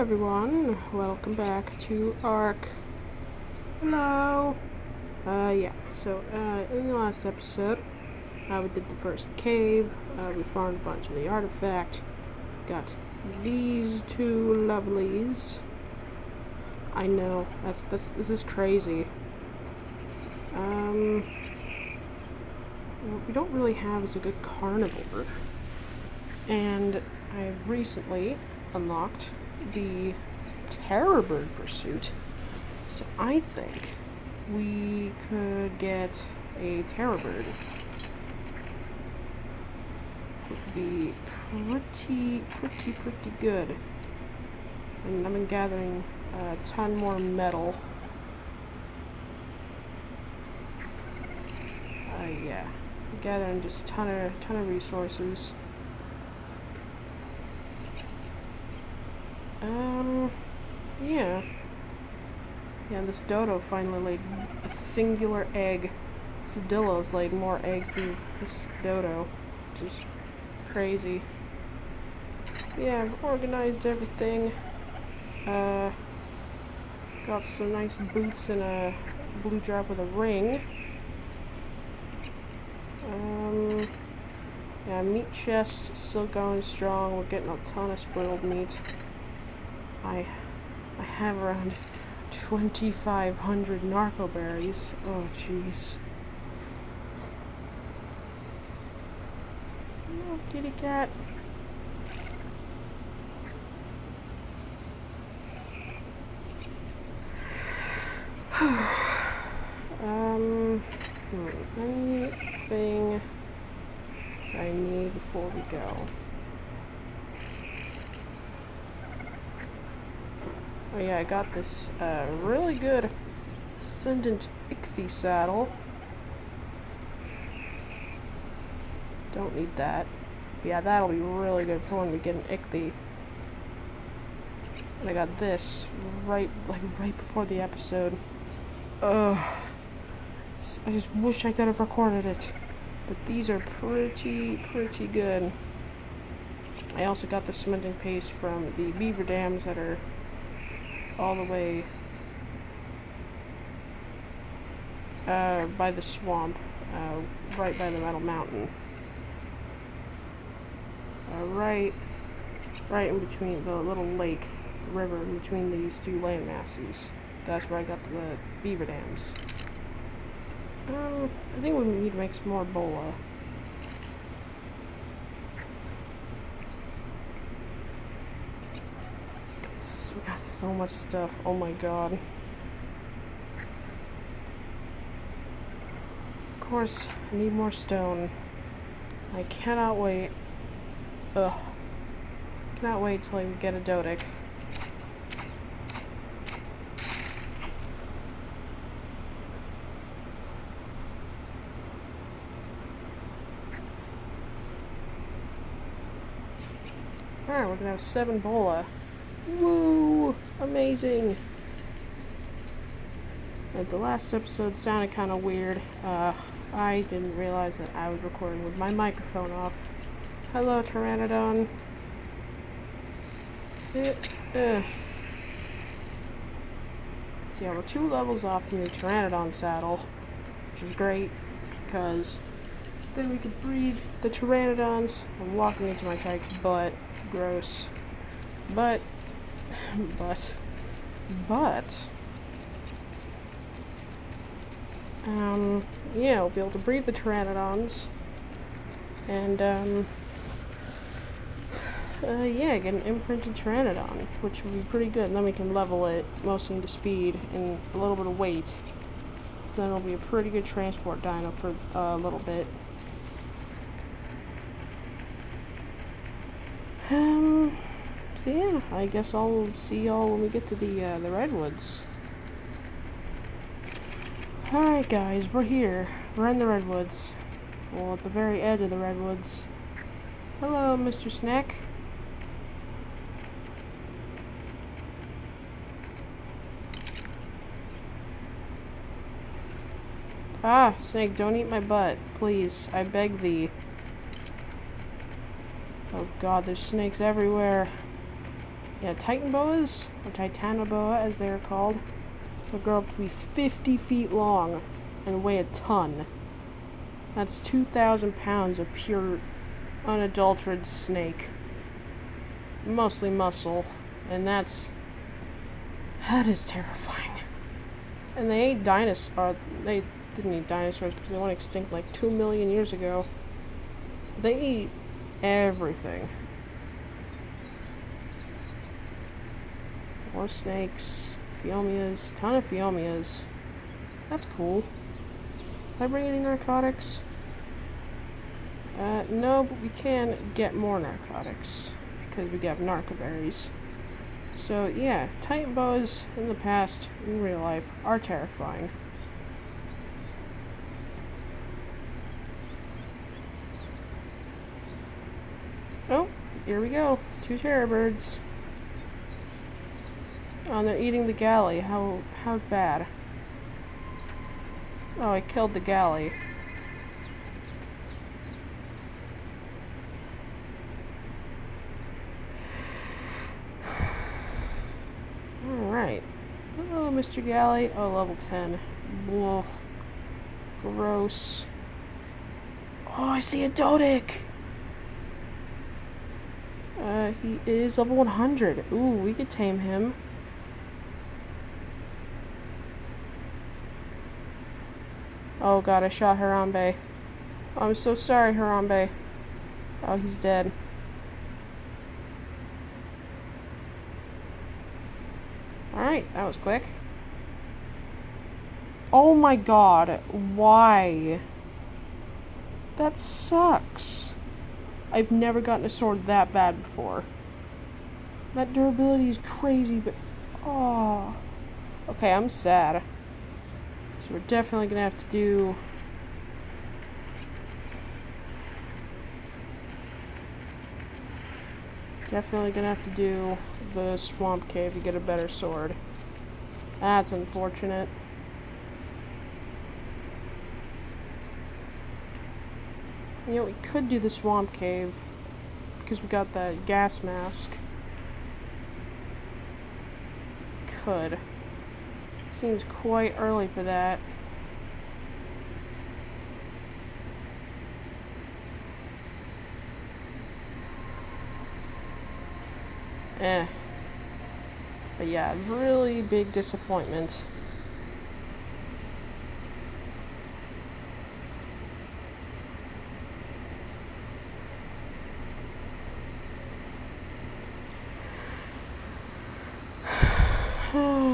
everyone, welcome back to Ark. Hello. In the last episode, we did the first cave, we found a bunch of the artifact, got these two lovelies. I know, this is crazy. What we don't really have is a good carnivore, and I've recently unlocked the terror bird pursuit, so I think we could get a terror bird. It would be pretty good. And I've been gathering a ton more metal. Gathering just a ton of resources. Yeah, this dodo finally laid a singular egg. This dillo's laid more eggs than this dodo, which is crazy. Yeah, I've organized everything. Got some nice boots and a blue drop with a ring. Yeah, meat chest still going strong. We're getting a ton of spoiled meat. I have around 2,500 narco berries. Oh, jeez. Oh, kitty cat. Anything I need before we go? Oh yeah, I got this really good Ascendant Ichthy saddle. Don't need that. Yeah, that'll be really good for when we get an Ichthy. And I got this right before the episode. I just wish I could have recorded it. But these are pretty good. I also got the cementing paste from the beaver dams that are all the way by the swamp, right by the Metal Mountain. Right in between the little lake, river in between these two land masses. That's where I got the beaver dams. I think we need to make some more bola. We got so much stuff. Oh my god. Of course, I need more stone. I cannot wait. Cannot wait till I get a Dodic. Alright, we're gonna have 7 bola. Woo! Amazing! The last episode sounded kind of weird. I didn't realize that I was recording with my microphone off. Hello, Pteranodon. So yeah, we're 2 levels off from the Pteranodon saddle, which is great, because then we can breed the Pteranodons. I'm walking into my shark's butt. Gross. But yeah, we'll be able to breed the Pteranodons, and yeah, get an imprinted Pteranodon, which would be pretty good, and then we can level it mostly into speed and a little bit of weight, so then it'll be a pretty good transport dino for a little bit. So yeah, I guess I'll see y'all when we get to the redwoods. Alright guys, we're here. We're in the redwoods. Well, at the very edge of the redwoods. Hello, Mr. Snack. Ah, Snake, don't eat my butt. Please, I beg thee. Oh god, there's snakes everywhere. Yeah, Titan boas, or Titanoboa as they are called, will grow up to be 50 feet long and weigh a ton. That's 2,000 pounds of pure, unadulterated snake. Mostly muscle, and that is terrifying. And they ate dinosaurs. They didn't eat dinosaurs because they went extinct like 2 million years ago. They eat everything. More snakes, Phiomias, ton of Phiomias. That's cool. Did I bring any narcotics? No, but we can get more narcotics because we have narcoberries. So yeah, Titan boas in the past, in real life, are terrifying. Oh, here we go. 2 terror birds. Oh, and they're eating the galley. How bad? Oh, I killed the galley. Alright. Oh, Mr. Galley. Oh, level 10. Whoa. Gross. Oh, I see a Dodic! He is level 100. Ooh, we could tame him. Oh god, I shot Harambe. Oh, I'm so sorry, Harambe. Oh, he's dead. Alright, that was quick. Oh my god, why? That sucks. I've never gotten a sword that bad before. That durability is crazy, but... oh. Okay, I'm sad. So we're definitely gonna have to do... definitely gonna have to do the swamp cave to get a better sword. That's unfortunate. You know, we could do the swamp cave because we got that gas mask. Could. Seems quite early for that. But yeah, really big disappointment.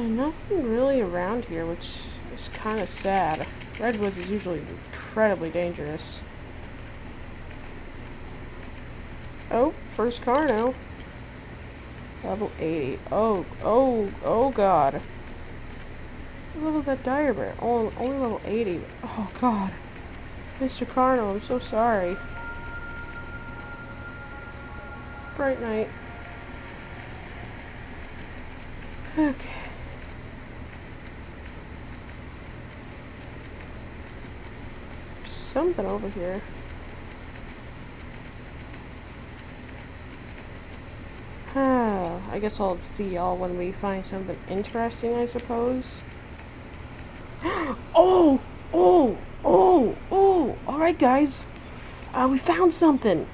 Nothing really around here, which is kind of sad. Redwoods is usually incredibly dangerous. Oh, first Carno. Level 80. Oh god. What level is that dire bear? Oh, only level 80. Oh god. Mr. Carno, I'm so sorry. Bright night. Okay. There's something over here. I guess I'll see y'all when we find something interesting, I suppose. Oh! Alright, guys. We found something.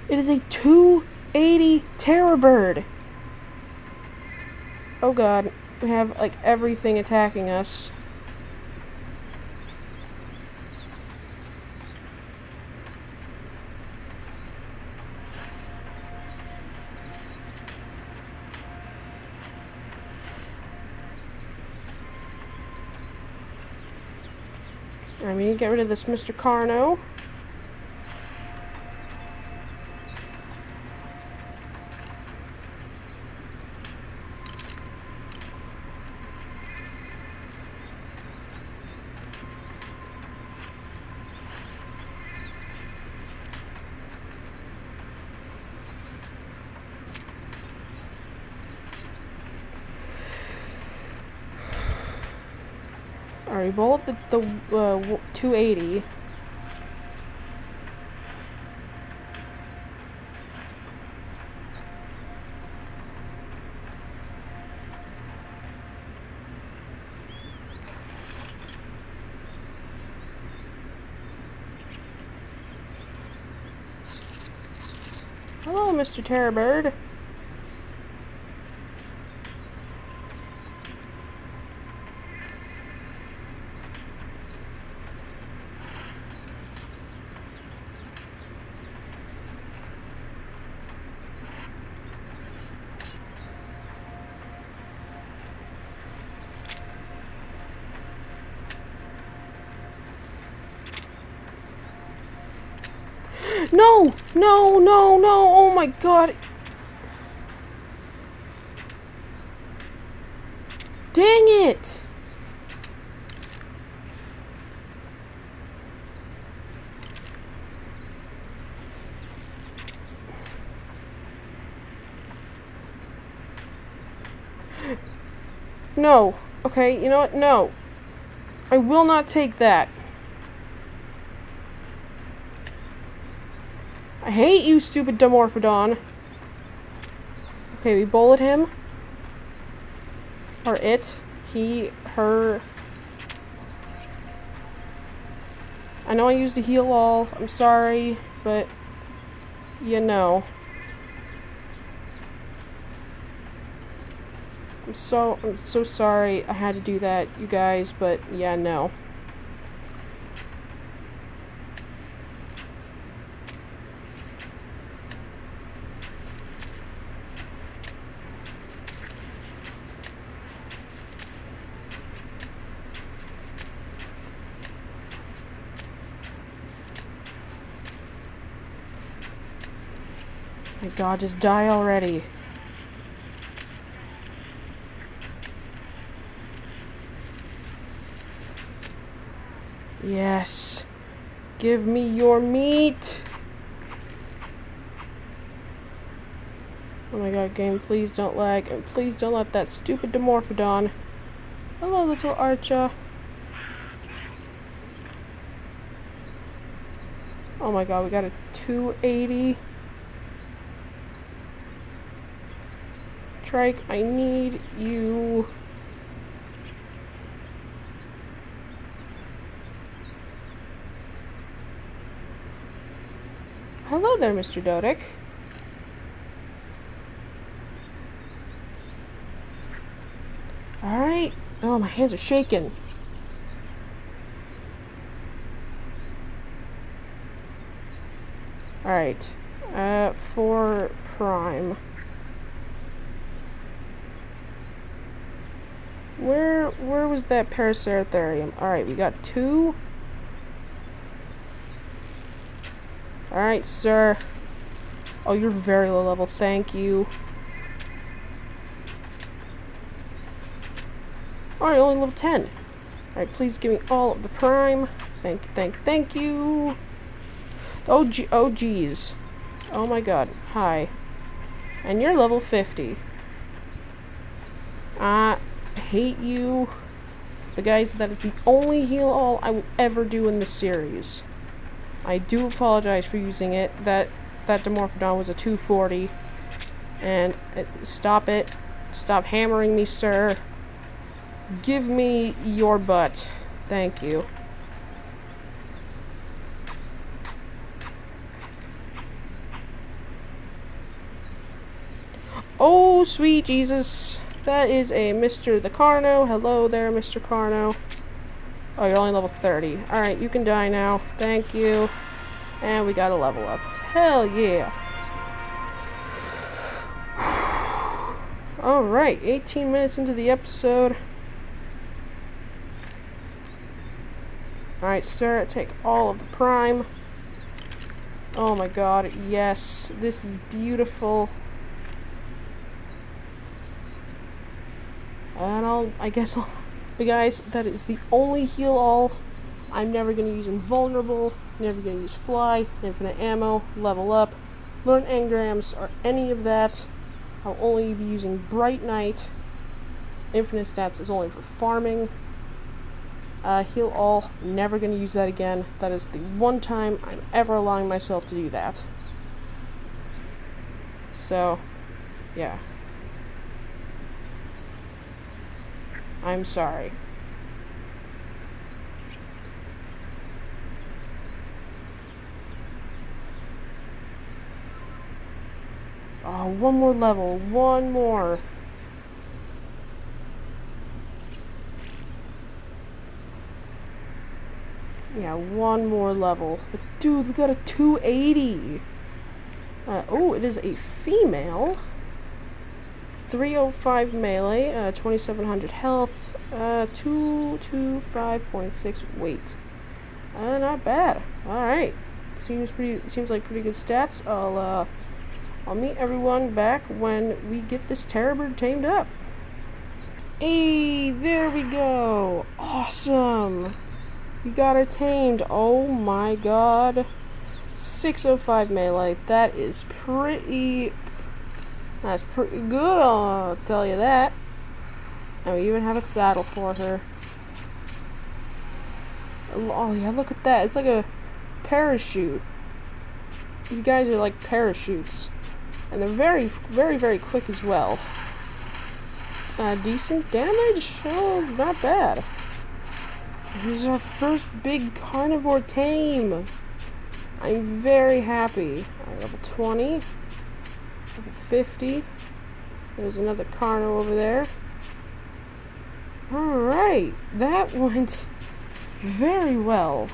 It is a 280 terror bird. Oh god. We have, like, everything attacking us. I mean, get rid of this Mr. Carno. Alright, roll the 280. Hello, Mr. Terror Bird. No! No, no, no! Oh my god! Dang it! No. Okay, you know what? No. I will not take that. I hate you, stupid Dimorphodon. Okay, we bullet him. Or it. He, her. I know I used a heal all. I'm sorry, but you know. I'm so sorry I had to do that, you guys, but yeah, no. My god, just die already. Yes. Give me your meat. Oh my god, game, please don't lag. And please don't let that stupid Dimorphodon. Hello, little Archa. Oh my god, we got a 280. Trike, I need you. Hello there, Mr. Dodic. Alright. Oh, my hands are shaking. Alright. For Prime. Where was that Paraceratherium? Alright, we got 2. Alright, sir. Oh, you're very low level. Thank you. Alright, only level 10. Alright, please give me all of the Prime. Thank you, thank you, thank you. Oh, geez. Oh my god. Hi. And you're level 50. I hate you. But guys, that is the only heal all I will ever do in this series. I do apologize for using it. That Dimorphodon was a 240. And stop it. Stop hammering me, sir. Give me your butt. Thank you. Oh, sweet Jesus. That is a Mr. the Carno. Hello there, Mr. Carno. Oh, you're only level 30. Alright, you can die now. Thank you. And we got a level up. Hell yeah. Alright, 18 minutes into the episode. Alright, sir, take all of the Prime. Oh my god, yes. This is beautiful. And but guys, that is the only heal all. I'm never going to use Invulnerable, never going to use Fly, Infinite Ammo, Level Up, Learn Engrams, or any of that. I'll only be using Bright Knight. Infinite Stats is only for farming. Heal all, never going to use that again. That is the one time I'm ever allowing myself to do that. So, yeah. I'm sorry. Oh, one more level. One more. Yeah, one more level. But dude, we got a 280. Oh, it is a female. 305 melee, 2700 health, 225.6 weight. Not bad. Alright. Seems like pretty good stats. I'll meet everyone back when we get this Terrorbird tamed up. Hey, there we go. Awesome. We got her tamed. Oh my god. 605 melee. That's pretty good, I'll tell you that. And we even have a saddle for her. Oh yeah, look at that. It's like a parachute. These guys are like parachutes. And they're very, very, very quick as well. Decent damage? Oh, not bad. This is our first big carnivore tame. I'm very happy. Level 20. Level 50. There's another carno over there. Alright. That went very well.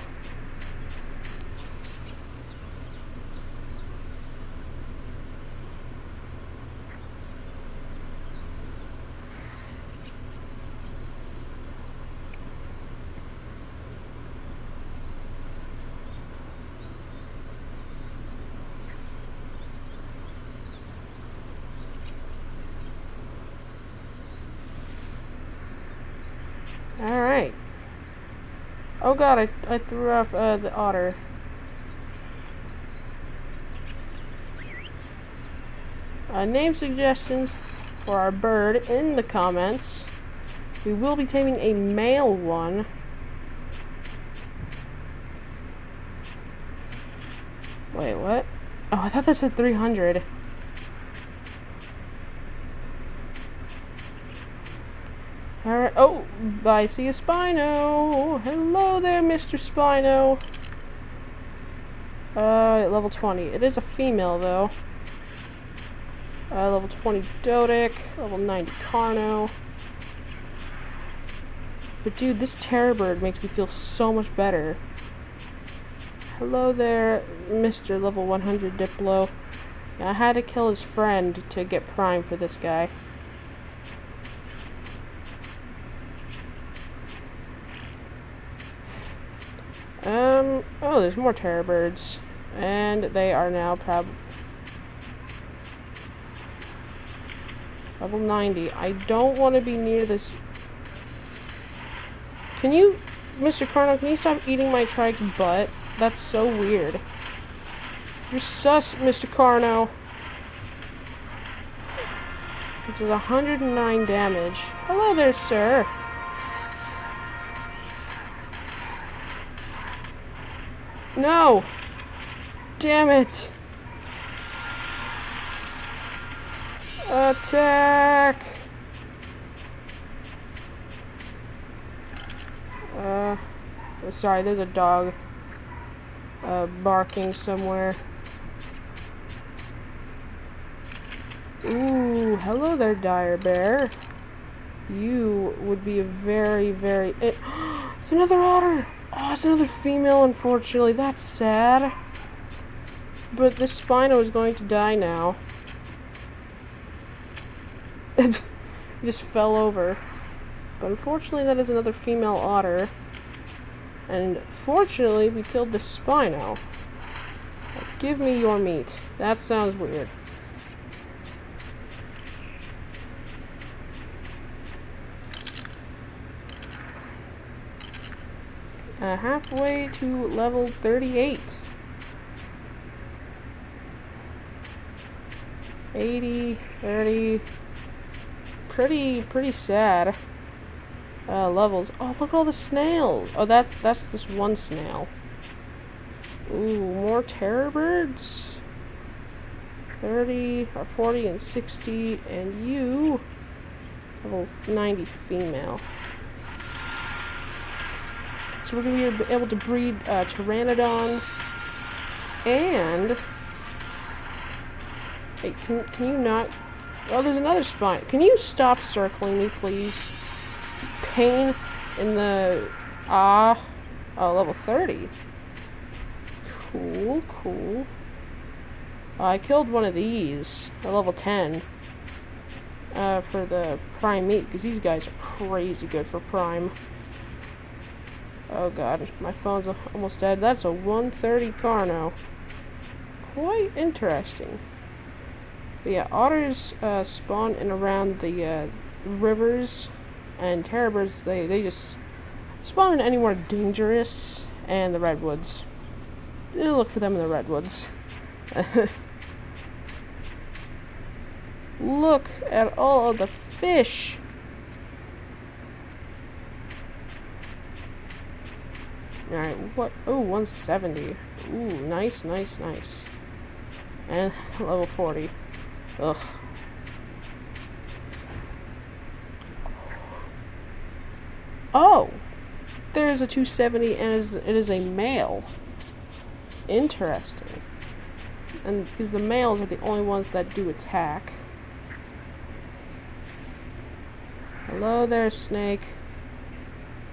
Alright. Oh god, I threw off the otter. Name suggestions for our bird in the comments. We will be taming a male one. Wait, what? Oh, I thought that said 300. Alright, oh, I see a Spino. Hello there, Mr. Spino. Level 20. It is a female, though. Level 20 Dodic, level 90 Carno. But dude, this Terrorbird makes me feel so much better. Hello there, Mr. level 100 Diplo. Yeah, I had to kill his friend to get Prime for this guy. Oh, there's more Terrorbirds. And they are now level 90. I don't want to be near this. Can you, Mr. Carno, can you stop eating my trike butt? That's so weird. You're sus, Mr. Carno. This is 109 damage. Hello there, sir. No! Damn it! Attack! Sorry, there's a dog barking somewhere. Ooh, hello there, dire bear. You would be a very, very... It's another otter! Oh, it's another female, unfortunately. That's sad. But this Spino is going to die now. He just fell over. But unfortunately, that is another female otter. And fortunately, we killed the Spino. Give me your meat. That sounds weird. Halfway to level 38. 80, 30. Pretty sad. Levels. Oh, look at all the snails. Oh, that's this one snail. Ooh, more Terrorbirds. 30, or 40 and 60, and you, level 90 female. So we're going to be able to breed pteranodons and Hey, can you not? Oh, there's another spine. Can you stop circling me, please? Pain in the... Oh, level 30. Cool, cool. I killed one of these at level 10 for the prime meat, because these guys are crazy good for prime. Oh god, my phone's almost dead. That's a 130 Carno. Quite interesting. But yeah, otters spawn in around the rivers, and terrorbirds, they just spawn in anywhere dangerous, and the redwoods. You look for them in the redwoods. Look at all of the fish. Alright, what? Oh, 170. Ooh, nice, nice, nice. And level 40. Ugh. Oh! There's a 270 and it is a male. Interesting. And because the males are the only ones that do attack. Hello there, snake.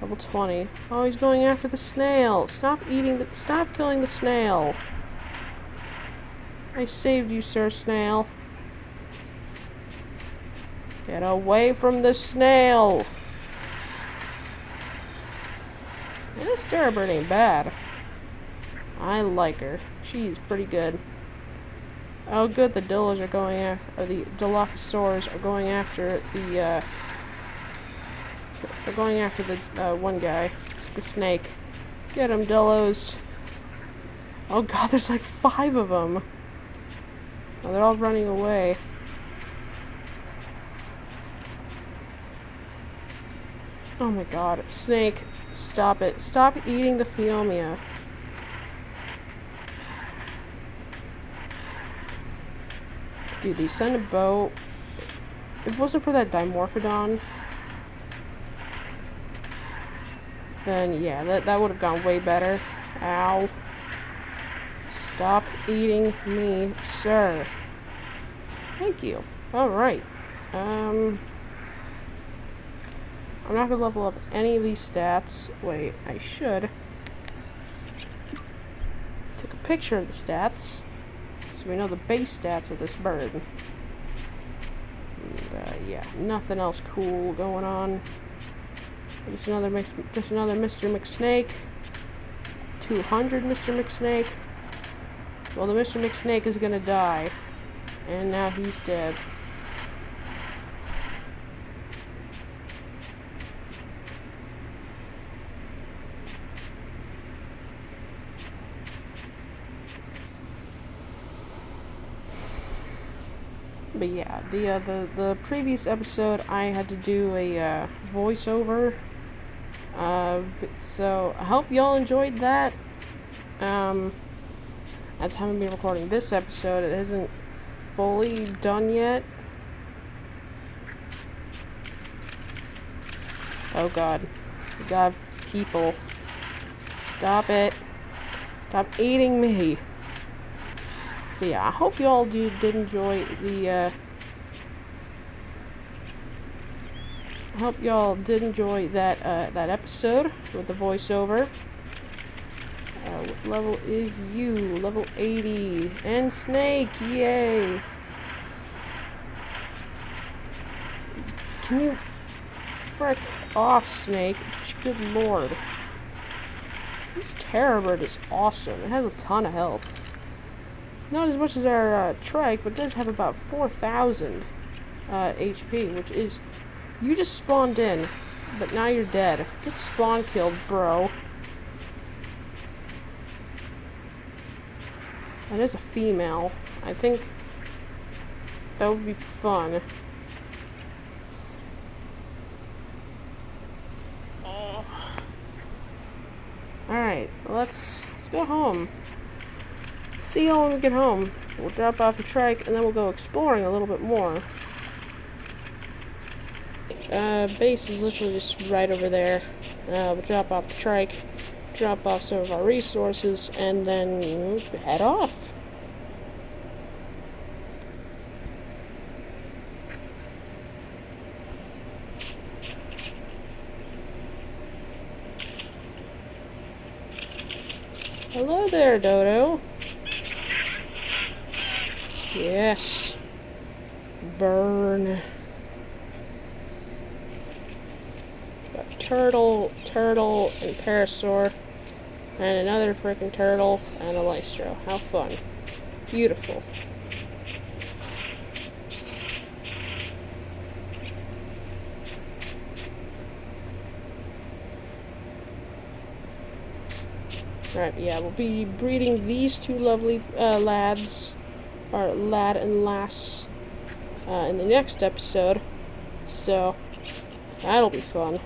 Level 20. Oh, he's going after the snail. Stop killing the snail. I saved you, Sir Snail. Get away from the snail. And this terrorbird ain't bad. I like her. She's pretty good. Oh, good. The Dillos are going after, or the Dilophosaurs are going after the. They're going after the one guy. It's the snake. Get him, Dillos. Oh god, there's like 5 of them. Oh, they're all running away. Oh my god, snake, stop it. Stop eating the Phiomia. Dude, they sent a boat. If it wasn't for that Dimorphodon, then yeah, that would have gone way better. Ow. Stop eating me, sir. Thank you. Alright. I'm not gonna level up any of these stats. Wait, I should. Take a picture of the stats, so we know the base stats of this bird. And, yeah, nothing else cool going on. Just another Mr. McSnake. 200 Mr. McSnake. Well, the Mr. McSnake is gonna die. And now he's dead. But yeah, the previous episode I had to do a voiceover. So I hope y'all enjoyed that. At the time of me recording this episode, it isn't fully done yet. Oh god. God, people. Stop it. Stop eating me. But yeah, I hope y'all did enjoy the, I hope y'all did enjoy that, that episode with the voiceover. What level is you? Level 80. And Snake, yay! Can you frick off, Snake? Good lord. This terrorbird is awesome. It has a ton of health. Not as much as our trike, but does have about 4,000 HP, which is... You just spawned in, but now you're dead. Get spawn killed, bro. That is a female. I think that would be fun. Alright, let's go home. See y'all when we get home. We'll drop off the trike and then we'll go exploring a little bit more. Base is literally just right over there. We'll drop off the trike, drop off some of our resources, and then head off. Hello there, Dodo. Yes. Burn. Got turtle, and parasaur, and another freaking turtle, and a lystro. How fun. Beautiful. Alright, yeah, we'll be breeding these two lovely lads, or lad and lass, in the next episode. So, that'll be fun.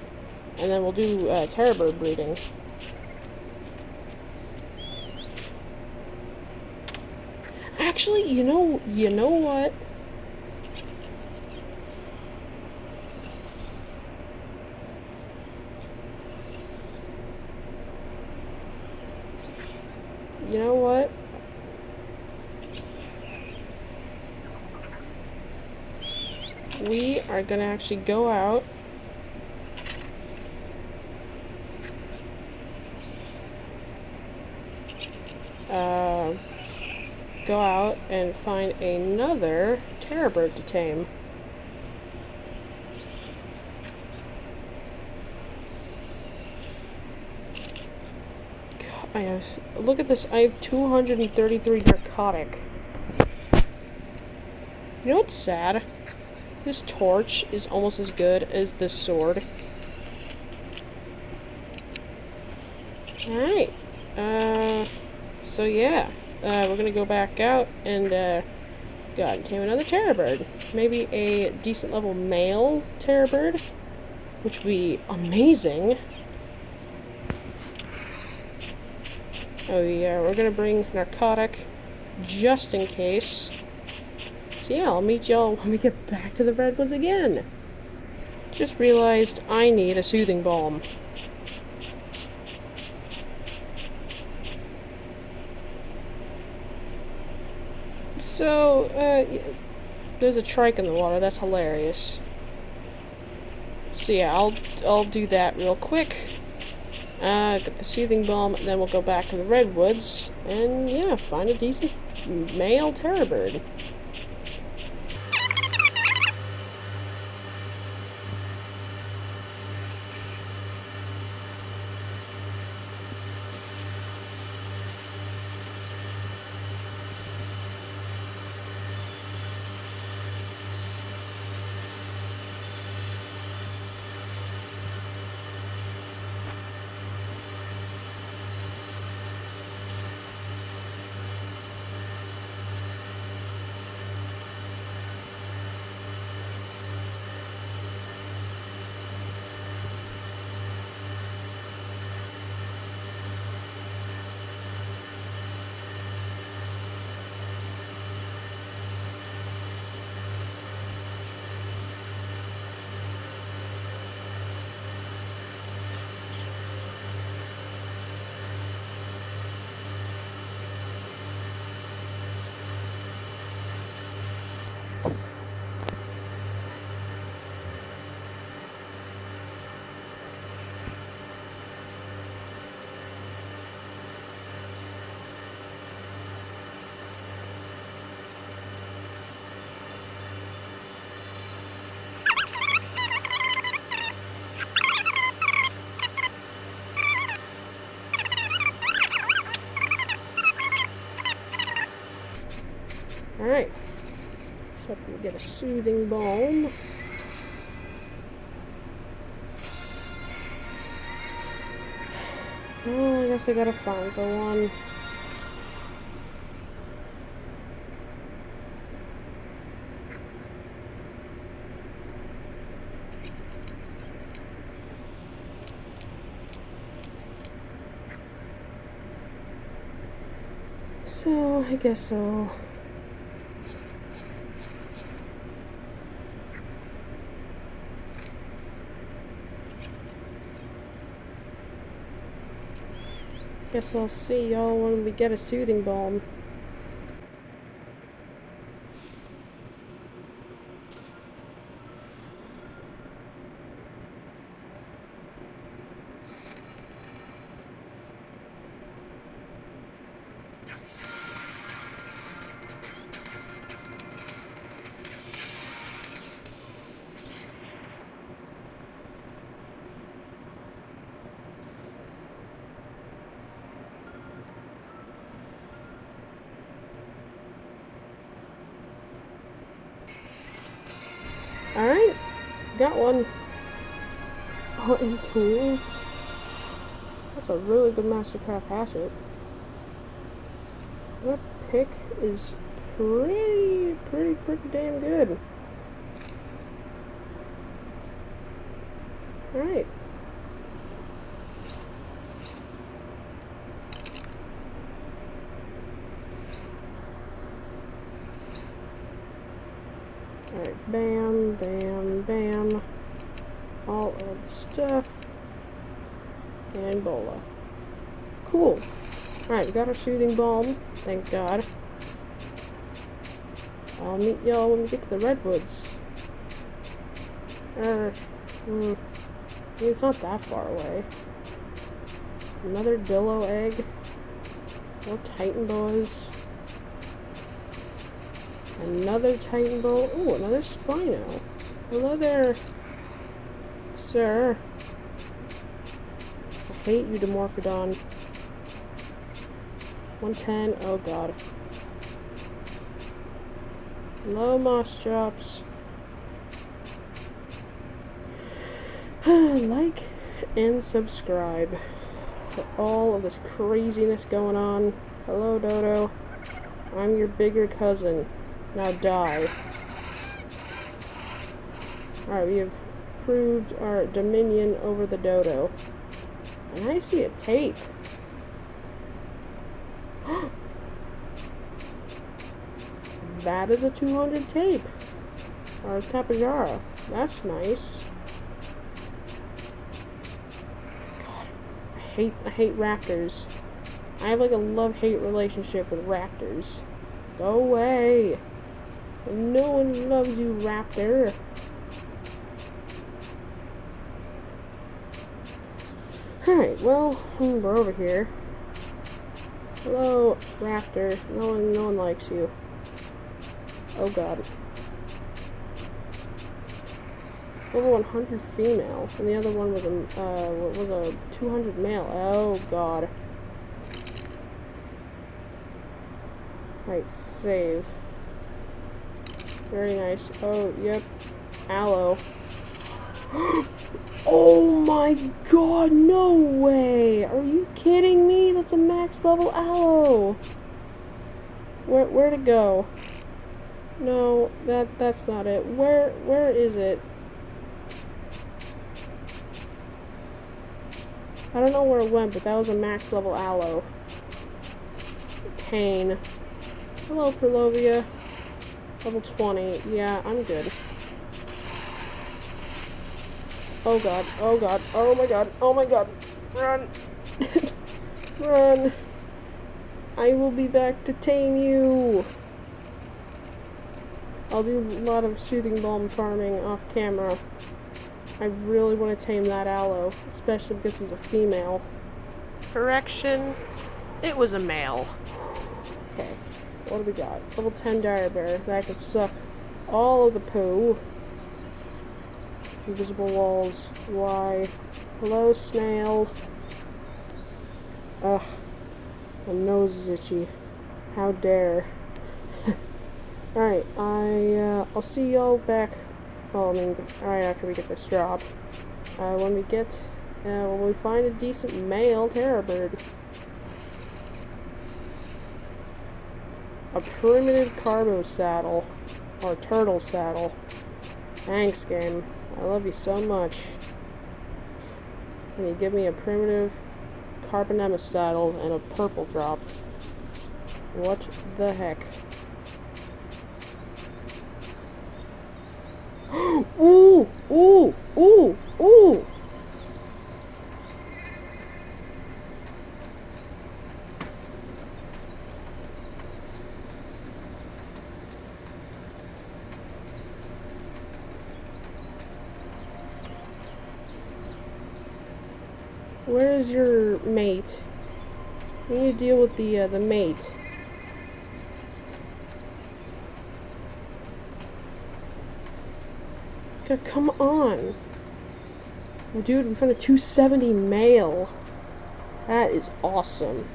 And then we'll do terrorbird breeding. Actually, you know what? You know what? We are gonna actually go out and find another terrorbird to tame. God, look at this, I have 233 narcotic. You know what's sad? This torch is almost as good as this sword. Alright. So yeah. We're gonna go back out and, tame another terrorbird. Maybe a decent level male terrorbird, which would be amazing. Oh yeah, we're gonna bring narcotic just in case. So yeah, I'll meet y'all when we get back to the redwoods again. Just realized I need a soothing balm. So, there's a trike in the water. That's hilarious. So yeah, I'll do that real quick. Get the soothing balm, and then we'll go back to the redwoods, and yeah, find a decent male terrorbird. Alright. So we get a soothing balm. Oh, I guess I gotta find the one. So, I guess so. Guess I'll see y'all when we get a soothing balm. got one. Oh, and tools. That's a really good Mastercraft hatchet. That pick is pretty damn good. Alright. Alright, bam, bam, bam. All of the stuff. And bola. Cool. Alright, we got our soothing balm. Thank God. I'll meet y'all when we get to the redwoods. It's not that far away. Another dillo egg. More Titan boas. Another Titan boa. Ooh, another Spino. Hello there, sir. I hate you, Dimorphodon. 110. Oh god. Hello, moss chops. Like and subscribe for all of this craziness going on. Hello, Dodo. I'm your bigger cousin. Now die. Alright, we have proved our dominion over the dodo. And I see a tape. That is a 200 tape. Or Tapajara. That's nice. God, I hate raptors. I have like a love-hate relationship with raptors. Go away. No one loves you, raptor. Alright, well, we're over here. Hello, raptor. No one likes you. Oh god. Level 100 female, and the other one was a 200 male. Oh god. Right, save. Very nice. Oh, yep. Aloe. Oh my god, no way! Are you kidding me? That's a max level aloe! Where'd it go? No, that's not it. Where is it? I don't know where it went, but that was a max level aloe. Pain. Hello, Perlovia. Level 20. Yeah, I'm good. Oh god, oh god, oh my god, oh my god. Run! Run! I will be back to tame you! I'll do a lot of soothing balm farming off camera. I really want to tame that aloe, especially because it's a female. Correction, it was a male. Okay, what do we got? Level 10 dire bear. That could suck all of the poo. Invisible walls. Why? Hello, snail. Ugh. My nose is itchy. How dare. Alright, I'll see y'all back. Well, I mean, right after we get this drop. When we find a decent male terror bird. A primitive carbo saddle. Or turtle saddle. Thanks, game. I love you so much. Can you give me a primitive Carbonemus saddle and a purple drop? What the heck? Ooh! Ooh! Ooh! Ooh! Where is your mate? We need to deal with the mate. God, come on. Oh, dude, we found a 270 male. That is awesome.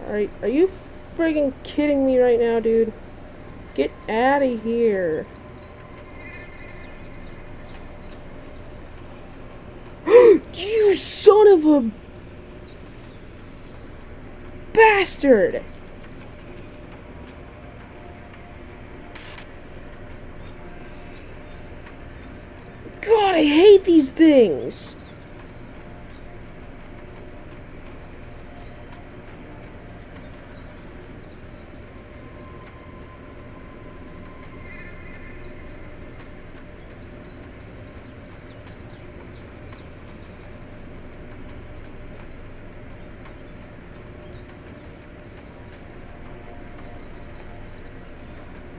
Are you friggin' kidding me right now, dude? Get out of here. You son of a bastard! God, I hate these things!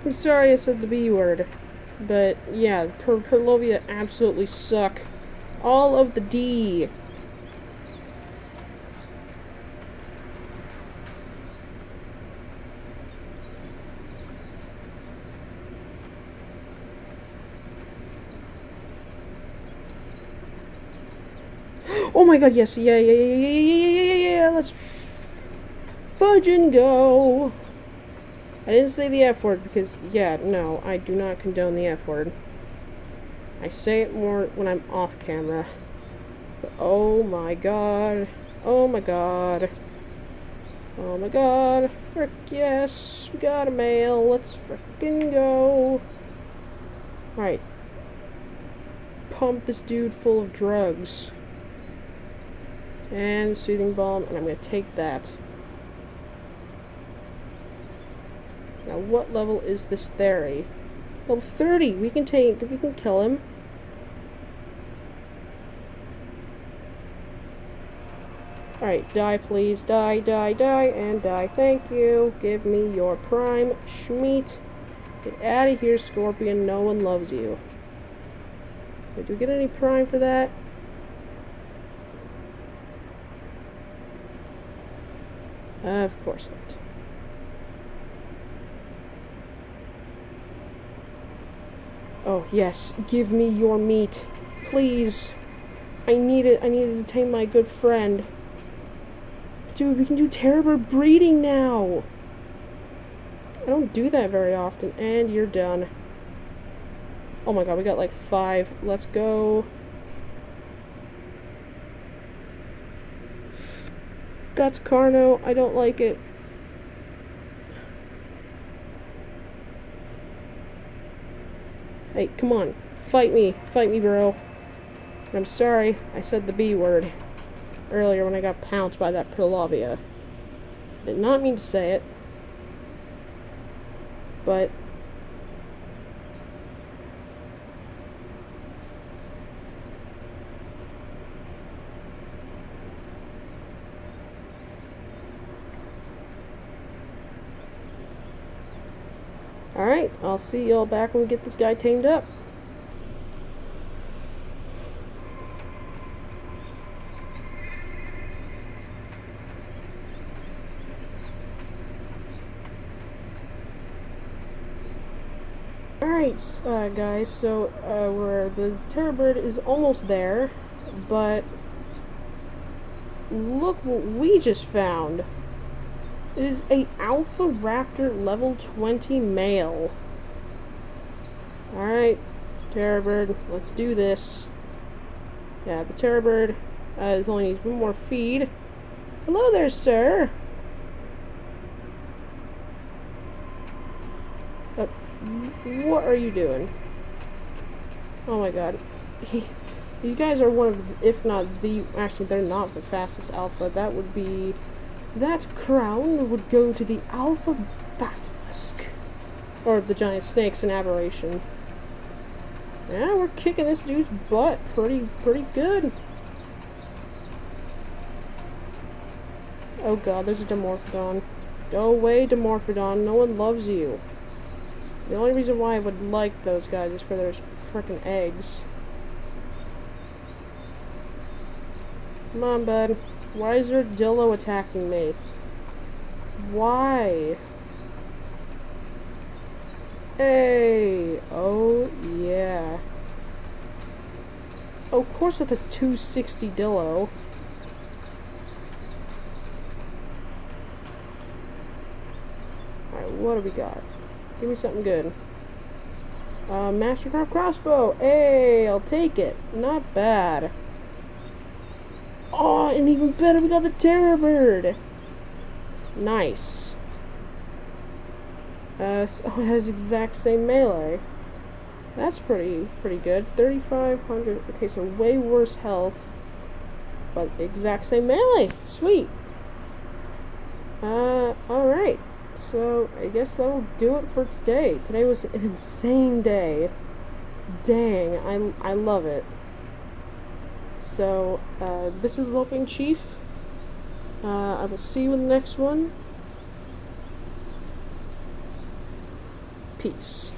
I'm sorry I said the B word, but yeah, Perlovia absolutely suck. All of the D. Oh my god, yes, yeah, let's fudge and go. I didn't say the F word because, yeah, no, I do not condone the F word. I say it more when I'm off camera. But oh my god. Oh my god. Oh my god. Frick yes. We got a mail. Let's frickin' go. Alright. Pump this dude full of drugs. And soothing balm, and I'm gonna take that. Now, what level is this theory? Level 30. We can kill him. Alright, die please. Die, die, die, and die. Thank you. Give me your prime schmeat. Get out of here, Scorpion. No one loves you. Wait, do we get any prime for that? Of course not. Oh, yes. Give me your meat. Please. I need it. I need to tame my good friend. Dude, we can do terrorbird breeding now. I don't do that very often. And you're done. Oh my god, we got like 5. Let's go. That's Carno. I don't like it. Hey, come on. Fight me. Fight me, bro. I'm sorry I said the B word earlier when I got pounced by that Perlovia. Did not mean to say it. But alright, I'll see y'all back when we get this guy tamed up. Alright, guys, so the terrorbird is almost there, but look what we just found. It is a Alpha Raptor level 20 male. Alright, terrorbird, let's do this. Yeah, the terrorbird only needs one more feed. Hello there, sir. What are you doing? Oh my god. These guys are one of, if not the, actually they're not the fastest alpha. That crown would go to the Alpha Basilisk. Or the giant snakes in Aberration. Yeah, we're kicking this dude's butt pretty good. Oh god, there's a Dimorphodon. Go away, Dimorphodon. No one loves you. The only reason why I would like those guys is for their frickin' eggs. Come on, bud. Why is there a Dillo attacking me? Why? Hey! Oh, yeah. Oh, of course it's a 260 Dillo. Alright, what do we got? Give me something good. Mastercraft crossbow. Hey, I'll take it. Not bad. Oh, and even better, we got the terror bird. Nice. So it has exact same melee. That's pretty good. 3,500. Okay, so way worse health, but exact same melee. Sweet. Alright. So, I guess that'll do it for today. Today was an insane day. Dang, I love it. So, this is Loping Chief. I will see you in the next one. Peace.